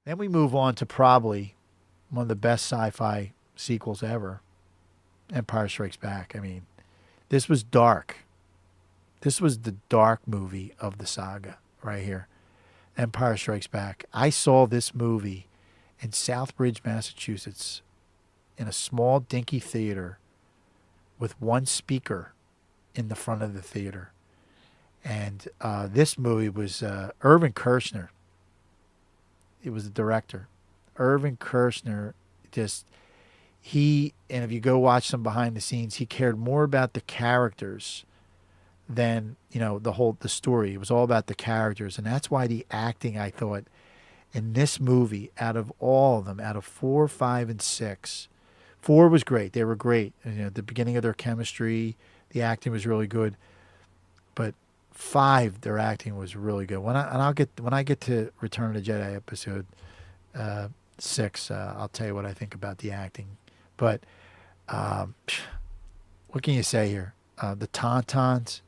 Then we move on to probably one of the best sci-fi sequels ever, Empire Strikes Back. I mean, this was dark. This was the dark movie of the saga right here. Empire Strikes Back. I saw this movie in Southbridge, Massachusetts, in a small, dinky theater with one speaker in the front of the theater. And this movie was Irvin Kershner. It was the director. Irvin Kershner just and if you go watch some behind the scenes, he cared more about the characters than the story. It was all about the characters, and that's why the acting, I thought, in this movie, out of all of them, out of four, five, and six, four was great. They were great. At the beginning of their chemistry, the acting was really good. But five, their acting was really good. When I get to Return of the Jedi episode 6, I'll tell you what I think about the acting. But um, what can you say here? The Tauntauns,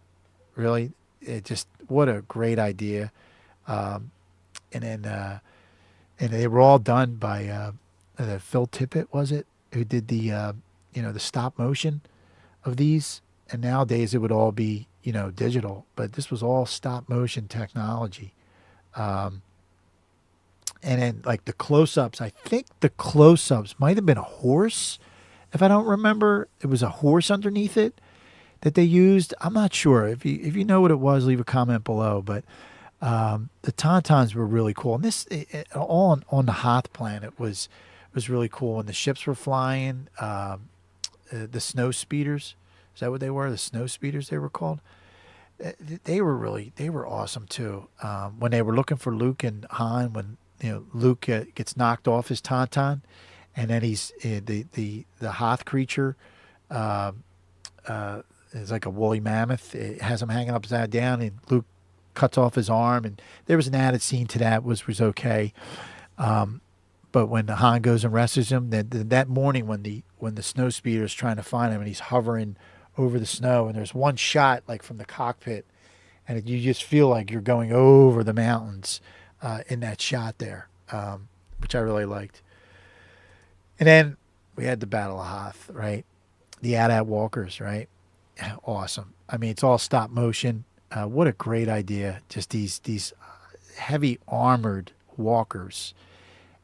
really, it just what a great idea. Um, and then and they were all done by Phil Tippett, was it, who did the stop motion of these. And nowadays it would all be digital, but this was all stop motion technology. Um, and then like the close-ups, I think the close-ups might have been a horse, if I don't remember. It was a horse underneath it that they used. I'm not sure. If you know what it was, leave a comment below. But the Tauntauns were really cool, and this all on the Hoth planet was really cool. And the ships were flying. The snow speeders, is that what they were? The snow speeders, they were called. They were awesome too. When they were looking for Luke and Han, when Luke gets knocked off his Tauntaun, and then he's the Hoth creature. Uh, is like a woolly mammoth. It has him hanging upside down, and Luke cuts off his arm. And there was an added scene to that, was okay. Um, but when Han goes and rescues him, that morning when the snow speeder is trying to find him, and he's hovering over the snow, and there's one shot like from the cockpit, and you just feel like you're going over the mountains in that shot there, which I really liked. And then we had the Battle of Hoth, right? The AT-AT walkers, right? Awesome. I mean, it's all stop motion. What a great idea! Just these heavy armored walkers,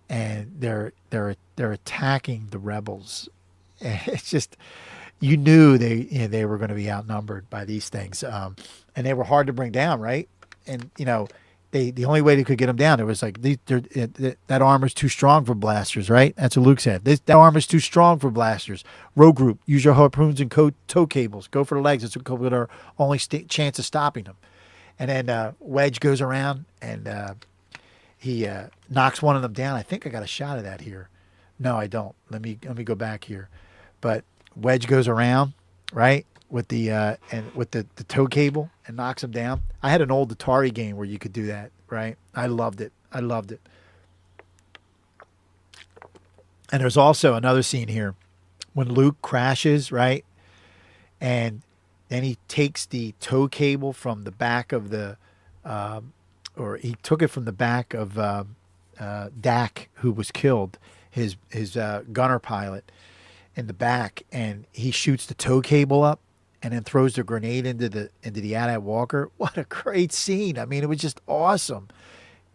and they're attacking the rebels. And it's just you knew they were going to be outnumbered by these things, and they were hard to bring down, right? And the only way they could get them down, it was like that armor's too strong for blasters, right? That's what Luke said. That armor's too strong for blasters. Row group, use your harpoons and tow cables. Go for the legs. It's our only chance of stopping them. And then Wedge goes around and he knocks one of them down. I think I got a shot of that here. No, I don't. Let me go back here. But Wedge goes around, right, with the tow cable, and knocks him down. I had an old Atari game where you could do that, right? I loved it. I loved it. And there's also another scene here when Luke crashes, right? And then he takes the tow cable from the back of or he took it from the back of Dak, who was killed, his gunner pilot, in the back, and he shoots the tow cable up, and then throws the grenade into the AT-AT walker. What a great scene! I mean, it was just awesome,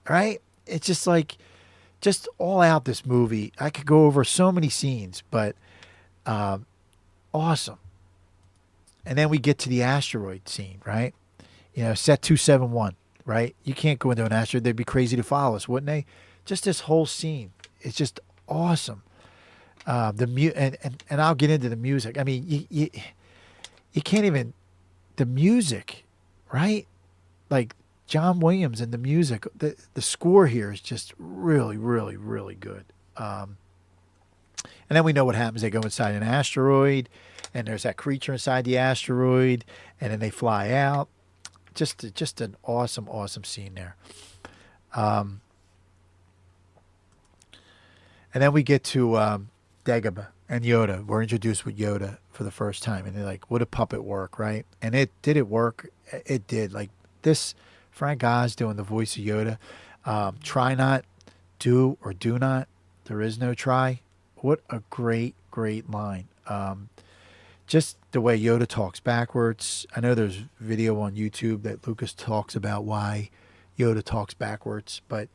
right? It's just like just all out this movie. I could go over so many scenes, but awesome. And then we get to the asteroid scene, right? Set 271, right? You can't go into an asteroid. They'd be crazy to follow us, wouldn't they? Just this whole scene. It's just awesome. And I'll get into the music. I mean, you can't even, the music, right? Like John Williams and the music, the score here is just really, really, really good. And then we know what happens. They go inside an asteroid, and there's that creature inside the asteroid, and then they fly out. Just an awesome, awesome scene there. Um, and then we get to Dagobah and Yoda. We're introduced with Yoda for the first time, and they're like, "Would a puppet work?" Right? And it work. It did. Like this, Frank Oz doing the voice of Yoda. Try not do or do not, there is no try. What a great, great line. Just the way Yoda talks backwards. I know there's video on YouTube that Lucas talks about why Yoda talks backwards, but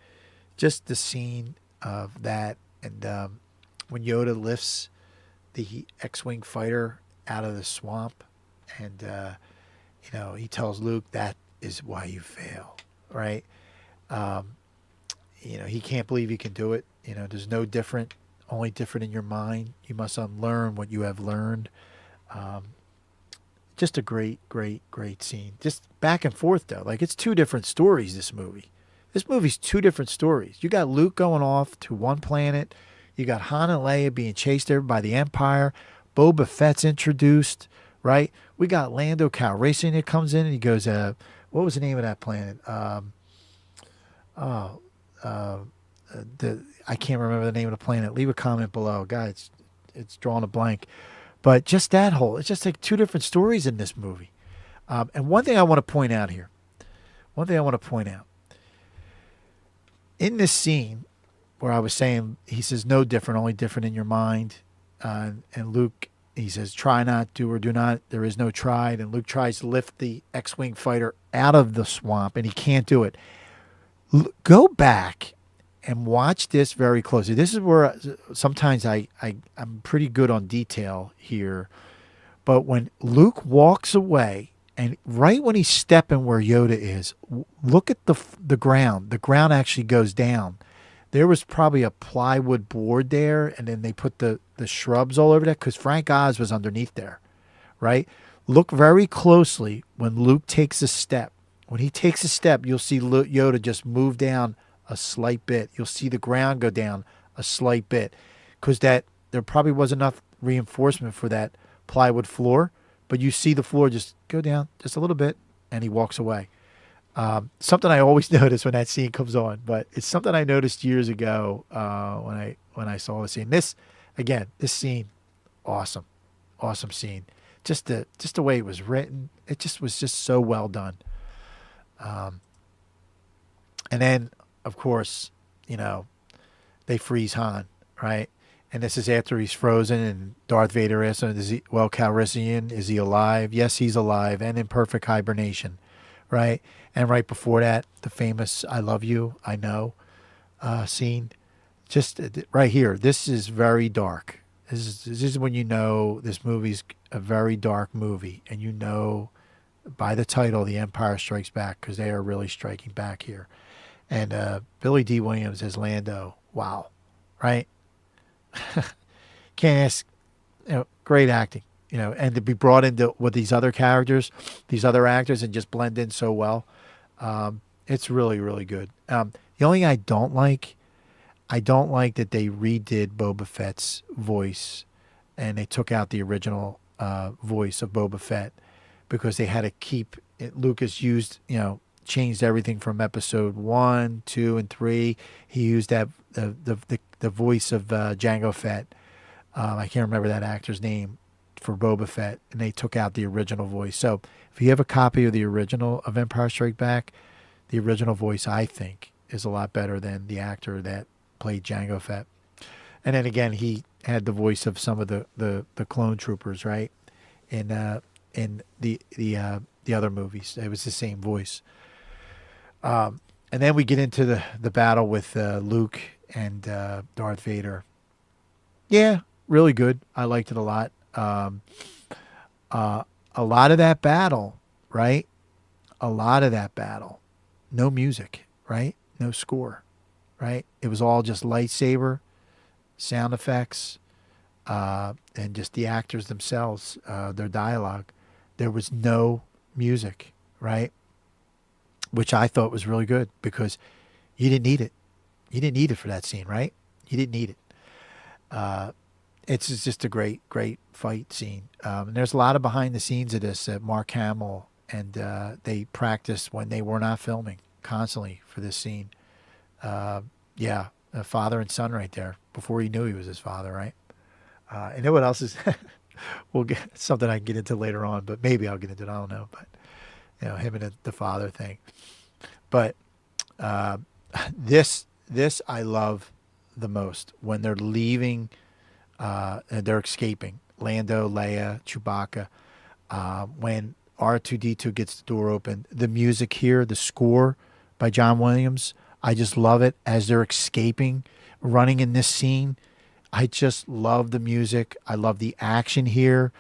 just the scene of that and when Yoda lifts the X-wing fighter out of the swamp, and he tells Luke that is why you fail, right? Um, he can't believe he can do it. There's no different, only different in your mind. You must unlearn what you have learned. Um, just a great, great, great scene. Just back and forth though. Like it's two different stories. This movie's two different stories. You got Luke going off to one planet. You got Han and Leia being chased over by the Empire. Boba Fett's introduced, right? We got Lando Calrissian that comes in and he goes, what was the name of that planet? I can't remember the name of the planet. Leave a comment below. God, it's drawing a blank. But just that it's just like two different stories in this movie. And one thing I want to point out here. In this scene where I was saying, he says, no different, only different in your mind. And Luke, he says, try not, do or do not. There is no try. And Luke tries to lift the X-wing fighter out of the swamp, and he can't do it. Go back and watch this very closely. This is where sometimes I'm pretty good on detail here. But when Luke walks away, and right when he's stepping where Yoda is, look at the ground. The ground actually goes down. There was probably a plywood board there, and then they put the shrubs all over that because Frank Oz was underneath there, right? Look very closely when Luke takes a step. When he takes a step, you'll see Yoda just move down a slight bit. You'll see the ground go down a slight bit because there probably was enough reinforcement for that plywood floor, but you see the floor just go down just a little bit, and he walks away. Something I always notice when that scene comes on, but it's something I noticed years ago when I saw the scene. This scene, awesome scene. Just the way it was written, it just was just so well done. And then, of course, they freeze Han, right? And this is after he's frozen, and Darth Vader asks him, Calrissian, is he alive? Yes, he's alive and in perfect hibernation, right? And right before that, the famous I love you, I know scene. Just right here, this is very dark. This is when this movie's a very dark movie, and by the title, The Empire Strikes Back, because they are really striking back here. And Billy D. Williams as Lando, wow, right? Can't ask, great acting, and to be brought into with these other characters, these other actors, and just blend in so well. It's really, really good. The only thing I don't like that they redid Boba Fett's voice, and they took out the original voice of Boba Fett because they had to keep it. Lucas changed everything from episode 1, 2, and 3. He used that the voice of Jango Fett. I can't remember that actor's name for Boba Fett, and they took out the original voice. So if you have a copy of the original of Empire Strikes Back, the original voice, I think, is a lot better than the actor that played Jango Fett. And then again, he had the voice of some of the clone troopers, right? In the other movies, it was the same voice. And then we get into the battle with Luke and Darth Vader. Yeah, really good. I liked it a lot. A lot of that battle, right? No music, right? No score, right? It was all just lightsaber, sound effects, and just the actors themselves, their dialogue. There was no music, right? Which I thought was really good because you didn't need it. You didn't need it for that scene, right? You didn't need it. It's just a great, great fight scene. And there's a lot of behind the scenes of this at Mark Hamill, and they practiced when they were not filming constantly for this scene. Yeah, a father and son right there before he knew he was his father, right? And then what else is? We'll get something I can get into later on, but maybe I'll get into it. I don't know, but him and the father thing. But this This I love the most when they're leaving, and they're escaping. Lando, Leia, Chewbacca. When R2D2 gets the door open, the music here, the score by John Williams, I just love it as they're escaping, running in this scene. I just love the music. I love the action here.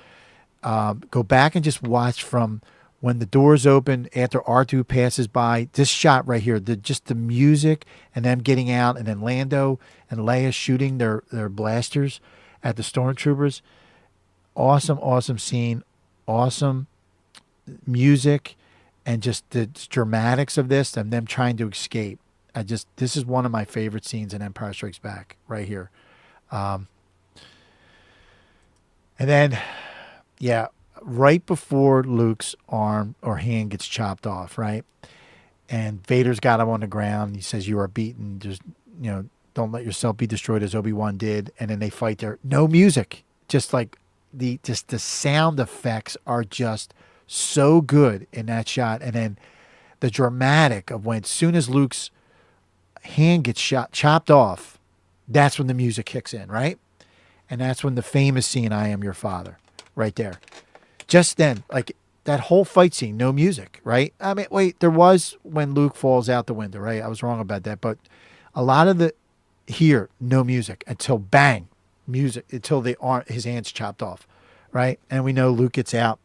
Go back and just watch from when the doors open after R2 passes by. This shot right here, just the music and them getting out, and then Lando and Leia shooting their blasters at the stormtroopers. Awesome, awesome scene. Awesome music, and just the dramatics of this and them trying to escape. This is one of my favorite scenes in Empire Strikes Back right here. And then, yeah, right before Luke's arm or hand gets chopped off, right? And Vader's got him on the ground. He says, "You are beaten. Just, don't let yourself be destroyed as Obi-Wan did." And then they fight there. No music. Just like the sound effects are just so good in that shot. And then the dramatic of when, as soon as Luke's hand gets chopped off, that's when the music kicks in, right? And that's when the famous scene, "I am your father," right there. Just then, like that whole fight scene, no music, right? I mean, wait, there was when Luke falls out the window, right? I was wrong about that. But a lot of here, no music until bang, music, until his hand's chopped off, right? And we know Luke gets out,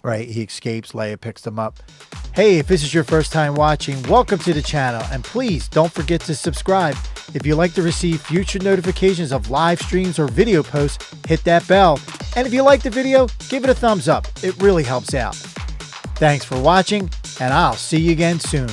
right? He escapes, Leia picks him up. Hey, if this is your first time watching, welcome to the channel. And please don't forget to subscribe. If you like to receive future notifications of live streams or video posts, hit that bell. And if you like the video, give it a thumbs up. It really helps out. Thanks for watching, and I'll see you again soon.